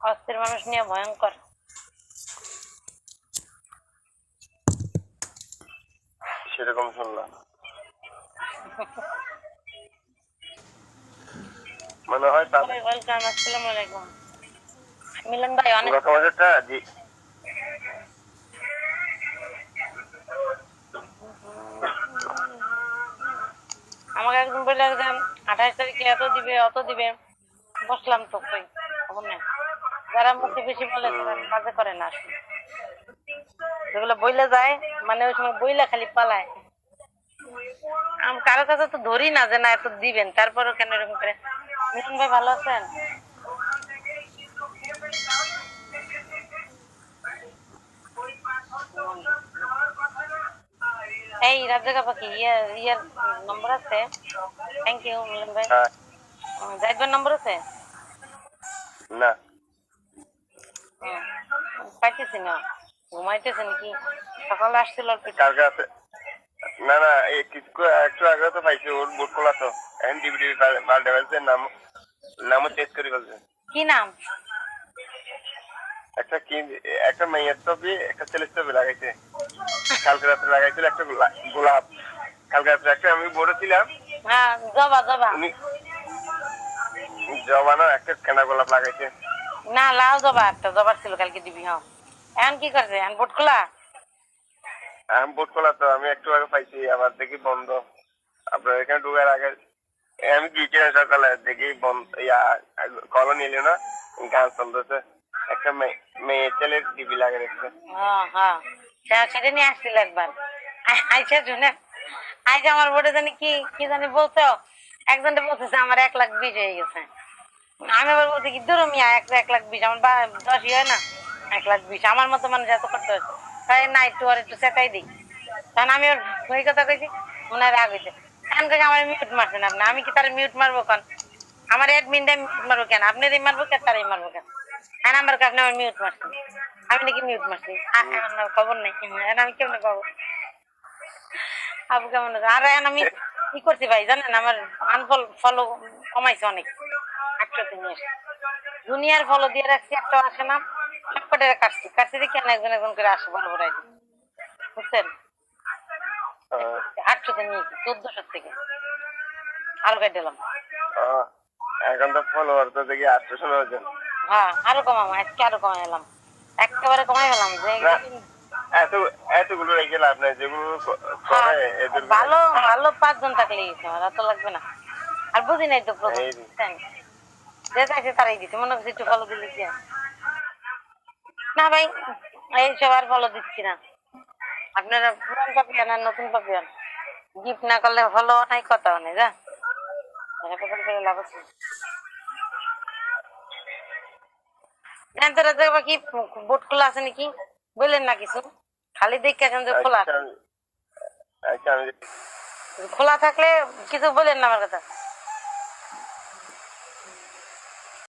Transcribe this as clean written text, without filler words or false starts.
অস্থির মানুষ নিয়ে ভয়ঙ্কর। সেরকম শুনলাম, মনে হয় তাদের ওয়েলকাম, আসসালামু আলাইকুম মিলন ভাই। অনেক গত বছরটা জি আমাকে একজন বললে যে 28 তারিখে এত দিবে অত দিবে, বসলাম তো কই খবর নেই। যারা মুখে বেশি বলে তারা কাজে করে না, আসলে যেগুলো বইলে যায় মানে ওই সময় বইলে খালি পালায়। আমি কারো কাছে তো ধরি না যে না এত দিবেন, তারপরও কেন এরকম করে। মিলন ভাই ভালো আছেন? এই রাজ্জাকা পাখি ইয়ার নম্বর আছে? থ্যাংক ইউ মিলন ভাই। জাহিদ নম্বর আছে? না পাইতেছি না, ঘুমাইতেছে নাকি? সকালে আসছিল কার কাছে? না না, এই একটু আগে তো পাইছি, ওর বুট খোলা তো এখন ডিবিডি পাল্টে ফেলছে, নামও চেঞ্জ করে ফেলছে। কি নাম? একটা মেয়ের ছবি একটা ছেলের ছবি লাগাইছে, কালকে রাত্রে লাগাইছিল একটা গোলাপ। কালকে রাত্রে একটা আমি বলেছিলাম হ্যাঁ, জবা জবা। উনি জবানো একটা কেনা গোলাপ লাগাইছে। না, লাল জবা, একটা জবা ছিল কালকে দিবি। হ্যাঁ, এখন কি করছে? এখন বোট খোলা? আমি বুট খোলা তো, আমি একটু আগে পাইছি, আবার দেখি বন্ধ। আপনার এখানে ঢুকার আগে আমি গিয়েছিলাম সকালে, দেখি বন্ধ। কলও নিল না, গান চলতেছে, একটা মেয়ে ছেলের টিভি লাগিয়ে রেখেছে। হ্যাঁ হ্যাঁ, সেটা নিয়ে আসছিল একবার। আইসা শুনে আইসা আমার বোর্ডে জানি কি কি জানি বলছো, একজনটা বলতেছে আমার 1,20,000 হয়ে গেছে। আমি আবার বলছি কি দূর মিয়া, 1,20,000, আমার 10 হয় না, 1,20,000 আমার মতো মানুষ এত করতে হচ্ছে। তাই না, একটু আর একটু সেটাই দিই। তখন আমি ওর ওই কথা কইছি, মনে রাগ হয়েছে। এখন থেকে আমার মিউট মারছেন আপনি, আমি কি তার মিউট মারবো? কেন আমার অ্যাডমিনটা মিউট মারবো? কেন আপনারই মারবো, কে তারই মারবো? কেন হ্যাঁ নাম্বার আপনি আমার মিউট মারছেন? আমি নাকি মিউট মারছি? আমার খবর নেই, আমি কেমনে পাবো? আপু কেমন আছে? আর এখন আমি কি করছি ভাই জানেন, আমার ফলো কমাইছে অনেক। 800 নিয়ে দুনিয়ার ফলো দিয়ে রাখছি, একটা আসে না, সবকটা কাটছি কাটছি দিয়ে কেন একজন একজন করে আসে, বড় বড় আইডি, বুঝছেন? 800 নিয়েছি 1400 থেকে আরো কেটে দিলাম। এখন তো ফলোয়ার তো দেখি 800 হয়েছেন। হ্যাঁ, আরো কমাবো আজকে, আরো কমাই এলাম, একেবারে কমাই গেলাম যে এতগুলো রেখে লাভ নাই, যেগুলো হ্যাঁ, করে এদের ভালো ভালো 5 জন থাকলেই আমার এত লাগবে না। আর বুঝি নাই তো প্রথম যে চাইছে তারাই দিচ্ছে, মনে করছি একটু ফলো দিলে কি না ভাই, এই সব আর ফলো দিচ্ছি না। আপনারা পুরান পাপিয়ান আর নতুন পাপিয়ান, গিফট না করলে ফলো নাই, কথাও নেই। যা লাভ আছে কি বোট খোলা আছে নাকি বললেন না কিছু, খালি দেখে যে খোলা আছে। খোলা থাকলে কিছু বলেন না আমার কথা।